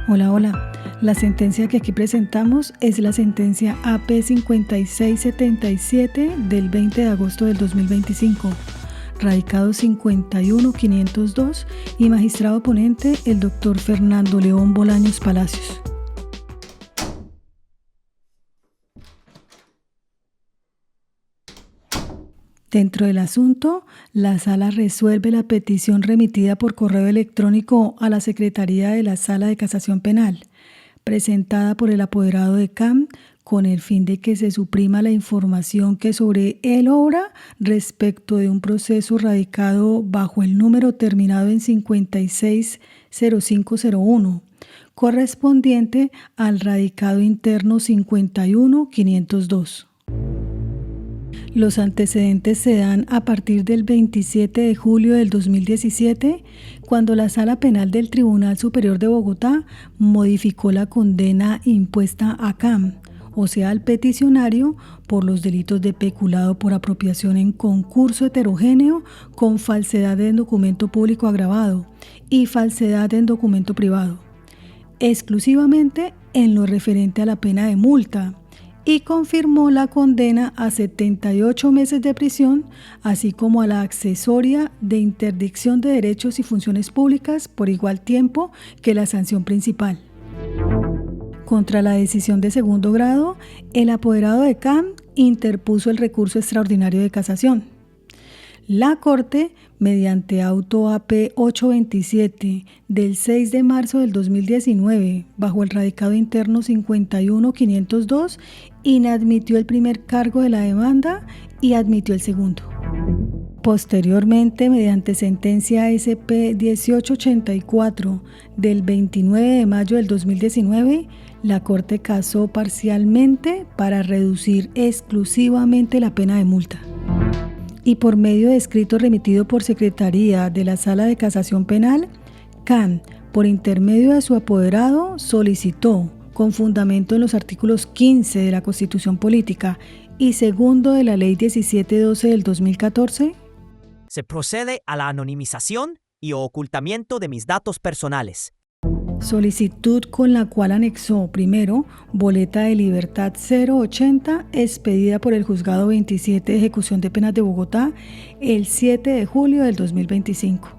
Hola, hola. La sentencia que aquí presentamos es la sentencia AP 5677 del 20 de agosto del 2025, radicado 51502 y magistrado ponente el doctor Fernando León Bolaños Palacios. Dentro del asunto, la Sala resuelve la petición remitida por correo electrónico a la Secretaría de la Sala de Casación Penal, presentada por el apoderado de CAM, con el fin de que se suprima la información que sobre él obra respecto de un proceso radicado bajo el número terminado en 560501, correspondiente al radicado interno 51502. Los antecedentes se dan a partir del 27 de julio del 2017, cuando la Sala Penal del Tribunal Superior de Bogotá modificó la condena impuesta a CAM, o sea, al peticionario, por los delitos de peculado por apropiación en concurso heterogéneo con falsedad en documento público agravado y falsedad en documento privado, exclusivamente en lo referente a la pena de multa, y confirmó la condena a 78 meses de prisión, así como a la accesoria de interdicción de derechos y funciones públicas por igual tiempo que la sanción principal. Contra la decisión de segundo grado, el apoderado de CAM interpuso el recurso extraordinario de casación. La Corte, mediante auto AP 827 del 6 de marzo del 2019, bajo el radicado interno 51502, inadmitió el primer cargo de la demanda y admitió el segundo. Posteriormente, mediante sentencia SP 1884 del 29 de mayo del 2019, la Corte casó parcialmente para reducir exclusivamente la pena de multa. Y por medio de escrito remitido por Secretaría de la Sala de Casación Penal, CAM, por intermedio de su apoderado, solicitó, con fundamento en los artículos 15 de la Constitución Política y segundo de la Ley 1712 del 2014, se procede a la anonimización y ocultamiento de mis datos personales. Solicitud con la cual anexó, primero, boleta de libertad 080 expedida por el Juzgado 27 de Ejecución de Penas de Bogotá el 7 de julio del 2025.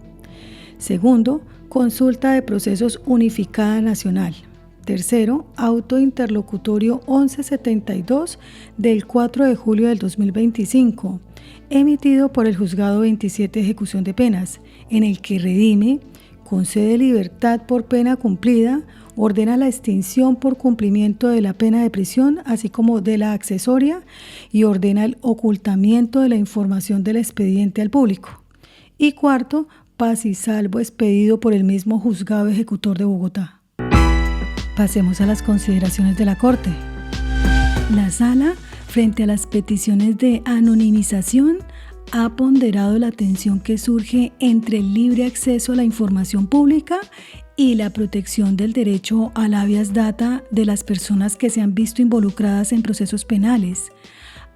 Segundo, consulta de procesos unificada nacional. Tercero, auto interlocutorio 1172 del 4 de julio del 2025, emitido por el Juzgado 27 de Ejecución de Penas, en el que redime, concede libertad por pena cumplida, ordena la extinción por cumplimiento de la pena de prisión, así como de la accesoria, y ordena el ocultamiento de la información del expediente al público. Y cuarto, paz y salvo expedido por el mismo Juzgado Ejecutor de Bogotá. Pasemos a las consideraciones de la Corte. La Sala, frente a las peticiones de anonimización, ha ponderado la tensión que surge entre el libre acceso a la información pública y la protección del derecho al habeas data de las personas que se han visto involucradas en procesos penales,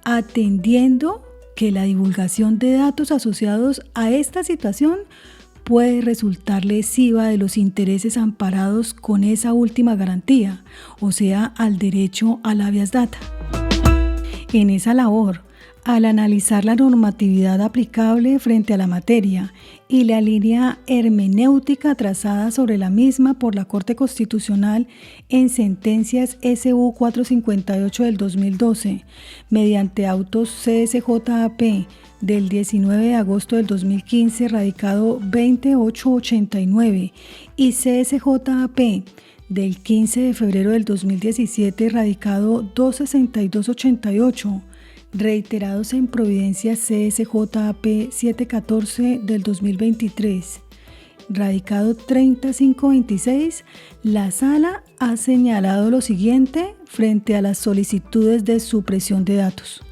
atendiendo que la divulgación de datos asociados a esta situación puede resultar lesiva de los intereses amparados con esa última garantía, o sea, al derecho al habeas data. En esa labor, al analizar la normatividad aplicable frente a la materia y la línea hermenéutica trazada sobre la misma por la Corte Constitucional en sentencias SU 458 del 2012, mediante autos CSJAP del 19 de agosto del 2015, radicado 20889, y CSJAP del 15 de febrero del 2017, radicado 26288, reiterados en Providencia CSJAP 714 del 2023, radicado 30526, la Sala ha señalado lo siguiente frente a las solicitudes de supresión de datos.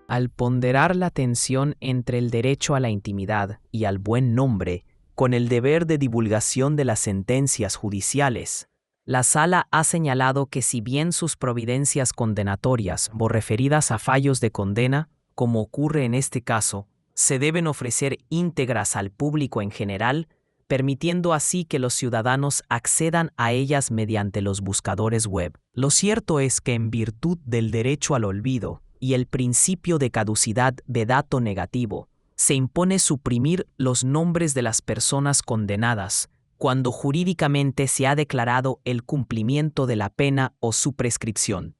Al ponderar la tensión entre el derecho a la intimidad y al buen nombre, con el deber de divulgación de las sentencias judiciales, la Sala ha señalado que si bien sus providencias condenatorias o referidas a fallos de condena, como ocurre en este caso, se deben ofrecer íntegras al público en general, permitiendo así que los ciudadanos accedan a ellas mediante los buscadores web. Lo cierto es que en virtud del derecho al olvido y el principio de caducidad de dato negativo, se impone suprimir los nombres de las personas condenadas cuando jurídicamente se ha declarado el cumplimiento de la pena o su prescripción.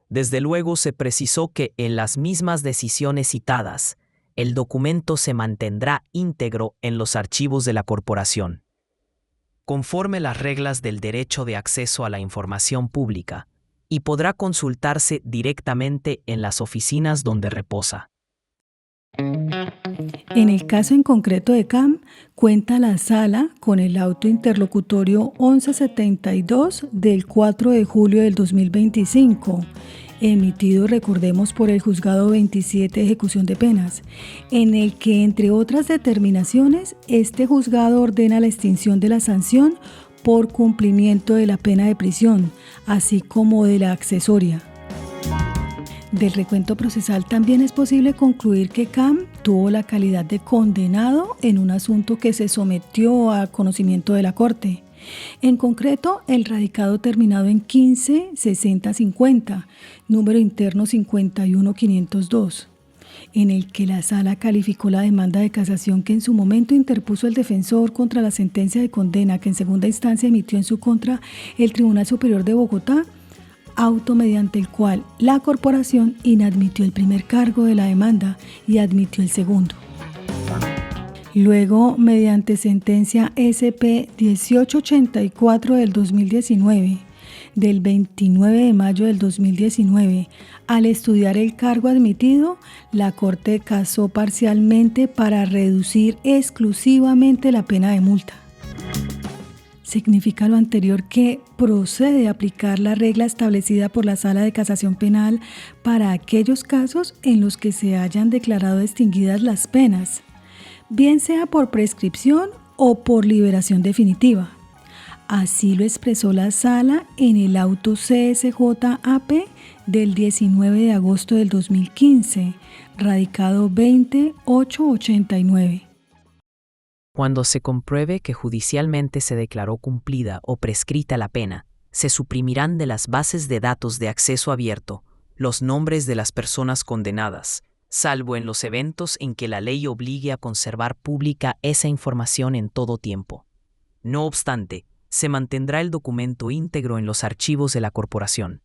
Desde luego se precisó que en las mismas decisiones citadas, el documento se mantendrá íntegro en los archivos de la corporación. Conforme las reglas del derecho de acceso a la información pública, y podrá consultarse directamente en las oficinas donde reposa. En el caso en concreto de CAM, cuenta la Sala con el auto interlocutorio 1172 del 4 de julio del 2025, emitido, recordemos, por el Juzgado 27 de Ejecución de Penas, en el que, entre otras determinaciones, este juzgado ordena la extinción de la sanción por cumplimiento de la pena de prisión, así como de la accesoria. Del recuento procesal también es posible concluir que CAM tuvo la calidad de condenado en un asunto que se sometió a conocimiento de la Corte. En concreto, el radicado terminado en 15-6050, número interno 51502, en el que la Sala calificó la demanda de casación que en su momento interpuso el defensor contra la sentencia de condena que en segunda instancia emitió en su contra el Tribunal Superior de Bogotá, auto mediante el cual la corporación inadmitió el primer cargo de la demanda y admitió el segundo. Luego, mediante sentencia SP 1884 del 2019, del 29 de mayo del 2019, al estudiar el cargo admitido, la Corte casó parcialmente para reducir exclusivamente la pena de multa. Significa lo anterior que procede a aplicar la regla establecida por la Sala de Casación Penal para aquellos casos en los que se hayan declarado extinguidas las penas, bien sea por prescripción o por liberación definitiva. Así lo expresó la Sala en el auto CSJ-AP del 19 de agosto del 2015, radicado 20889. Cuando se compruebe que judicialmente se declaró cumplida o prescrita la pena, se suprimirán de las bases de datos de acceso abierto los nombres de las personas condenadas, salvo en los eventos en que la ley obligue a conservar pública esa información en todo tiempo. No obstante, se mantendrá el documento íntegro en los archivos de la corporación.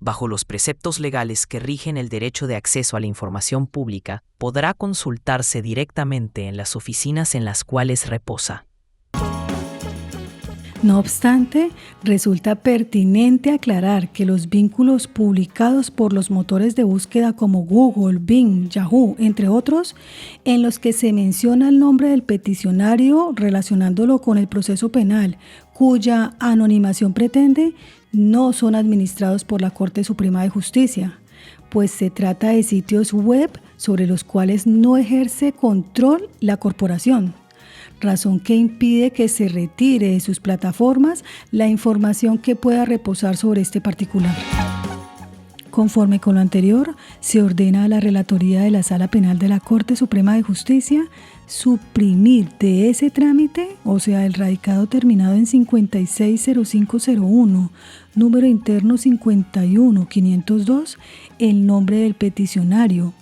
Bajo los preceptos legales que rigen el derecho de acceso a la información pública, podrá consultarse directamente en las oficinas en las cuales reposa. No obstante, resulta pertinente aclarar que los vínculos publicados por los motores de búsqueda como Google, Bing, Yahoo, entre otros, en los que se menciona el nombre del peticionario relacionándolo con el proceso penal, cuya anonimación pretende, no son administrados por la Corte Suprema de Justicia, pues se trata de sitios web sobre los cuales no ejerce control la corporación, razón que impide que se retire de sus plataformas la información que pueda reposar sobre este particular. Conforme con lo anterior, se ordena a la Relatoría de la Sala Penal de la Corte Suprema de Justicia suprimir de ese trámite, o sea, el radicado terminado en 560501, número interno 51502, el nombre del peticionario,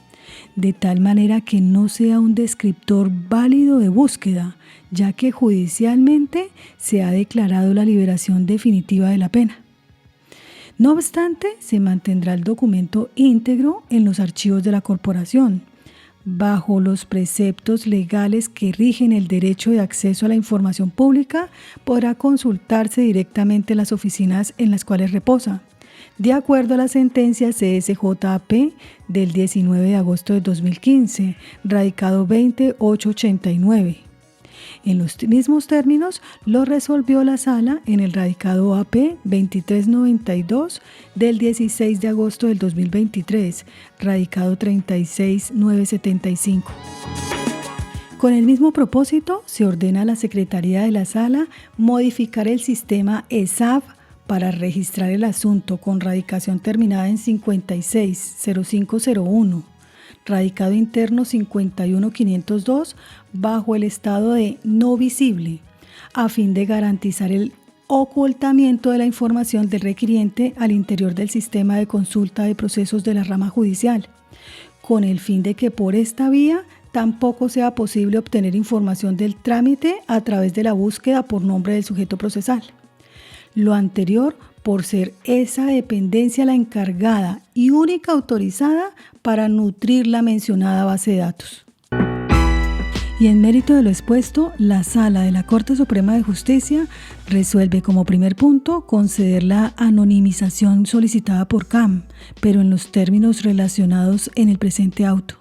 de tal manera que no sea un descriptor válido de búsqueda, ya que judicialmente se ha declarado la liberación definitiva de la pena. No obstante, se mantendrá el documento íntegro en los archivos de la corporación, bajo los preceptos legales que rigen el derecho de acceso a la información pública. Podrá consultarse directamente en las oficinas en las cuales reposa, de acuerdo a la sentencia CSJ-AP del 19 de agosto de 2015, radicado 20889. En los mismos términos lo resolvió la Sala en el radicado AP 2392 del 16 de agosto del 2023, radicado 36975. Con el mismo propósito, se ordena a la Secretaría de la Sala modificar el sistema ESAF para registrar el asunto con radicación terminada en 560501, radicado interno 51502 bajo el estado de no visible, a fin de garantizar el ocultamiento de la información del requiriente al interior del sistema de consulta de procesos de la rama judicial, con el fin de que por esta vía tampoco sea posible obtener información del trámite a través de la búsqueda por nombre del sujeto procesal. Lo anterior por ser esa dependencia la encargada y única autorizada para nutrir la mencionada base de datos. Y en mérito de lo expuesto, la Sala de la Corte Suprema de Justicia resuelve como primer punto conceder la anonimización solicitada por CAM, pero en los términos relacionados en el presente auto.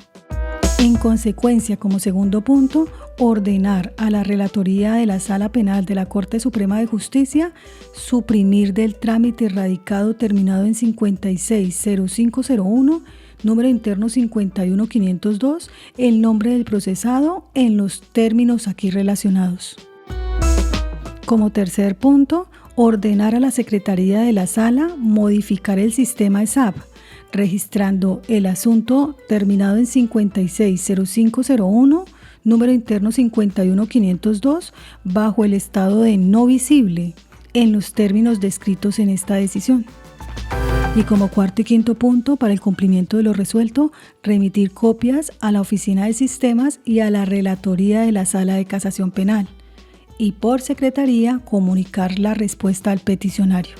En consecuencia, como segundo punto, ordenar a la Relatoría de la Sala Penal de la Corte Suprema de Justicia suprimir del trámite radicado terminado en 560501, número interno 51502, el nombre del procesado en los términos aquí relacionados. Como tercer punto, ordenar a la Secretaría de la Sala modificar el sistema ESAP, registrando el asunto terminado en 560501, número interno 51502, bajo el estado de no visible, en los términos descritos en esta decisión. Y como cuarto y quinto punto, para el cumplimiento de lo resuelto, remitir copias a la Oficina de Sistemas y a la Relatoría de la Sala de Casación Penal, y por Secretaría comunicar la respuesta al peticionario.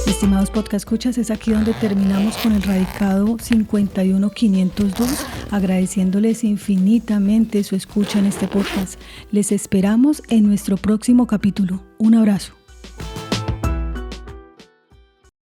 Estimados podcast escuchas, es aquí donde terminamos con el radicado 51502, agradeciéndoles infinitamente su escucha en este podcast. Les esperamos en nuestro próximo capítulo. Un abrazo.